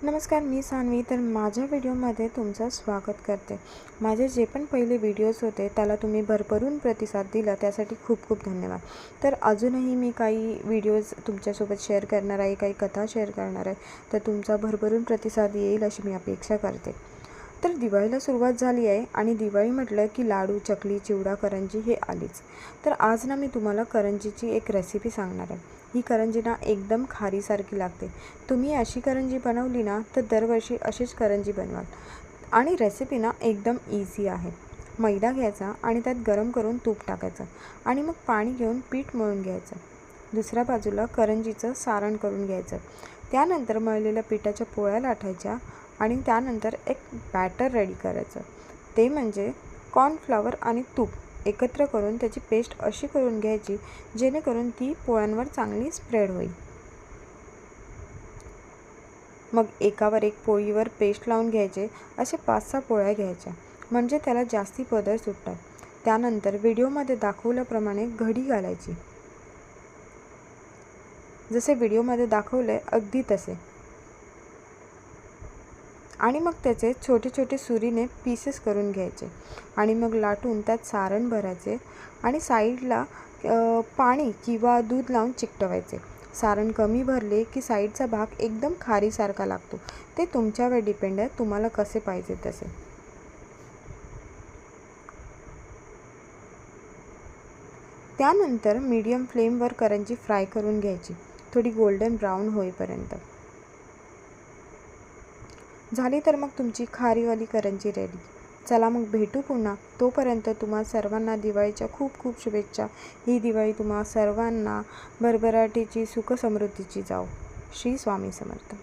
नमस्कार, मी सान्वी. तर माझ्या व्हिडिओमध्ये तुमचं स्वागत करते. माझे जे पण पहिले व्हिडिओज होते त्याला तुम्ही भरभरून प्रतिसाद दिला त्यासाठी खूप खूप धन्यवाद. तर अजूनही मी काही व्हिडिओज तुमच्यासोबत शेअर करणार आहे, काही कथा शेअर करणार आहे. तर तुमचा भरभरून प्रतिसाद येईल अशी मी अपेक्षा करते. तर दिवाळीला सुरुवात झाली आहे आणि दिवाळी म्हटलं की लाडू, चकली, चिवडा, करंजी हे आलीच. तर आज ना मी तुम्हाला करंजीची एक रेसिपी सांगणार आहे. ही करंजी ना एकदम खारीसारखी लागते. तुम्ही अशी करंजी बनवली ना तर दरवर्षी अशीच करंजी बनवाल. आणि रेसिपी ना एकदम इझी आहे. मैदा घ्यायचा आणि त्यात गरम करून तूप टाकायचं आणि मग पाणी घेऊन पीठ मळून घ्यायचं. दुसऱ्या बाजूला करंजीचं सारण करून घ्यायचं. त्यानंतर मळलेल्या पिठाच्या पोळ्या लाटायच्या आणि त्यानंतर एक बॅटर रेडी करायचं. ते म्हणजे कॉर्नफ्लॉवर आणि तूप एकत्र करून त्याची पेस्ट अशी करून घ्यायची जेणेकरून ती पोळ्यांवर चांगली स्प्रेड होईल. मग एकावर एक पोळीवर पेस्ट लावून घ्यायचे. असे 5-6 पोळ्या घ्यायच्या म्हणजे त्याला जास्ती पदर सुटतात. त्यानंतर व्हिडिओमध्ये दाखवल्याप्रमाणे घडी घालायची. जसे व्हिडिओमध्ये दाखवले अगदी तसे. आणि मग त्याचे छोटे छोटे सुरीने पीसेस करून घ्यायचे आणि मग लाटून त्यात सारण भरायचे आणि साईडला पाणी किंवा दूध लावून चिकटवायचे. सारण कमी भरले की साईडचा भाग एकदम खारीसारखा लागतो. ते तुमच्यावर डिपेंड आहे, तुम्हाला कसे पाहिजे तसे. त्यानंतर मीडियम फ्लेमवर करंजी फ्राय करून घ्यायची, थोडी गोल्डन ब्राऊन होईपर्यंत. झाली तर मग तुमची खारीवाली करंजी रेडी. चला मग भेटू पुन्हा. तोपर्यंत तुम्हा सर्वांना दिवाळीच्या खूप खूप शुभेच्छा. ही दिवाळी तुम्हा सर्वांना भरभराटीची, सुख समृद्धीची जाओ. श्री स्वामी समर्थ.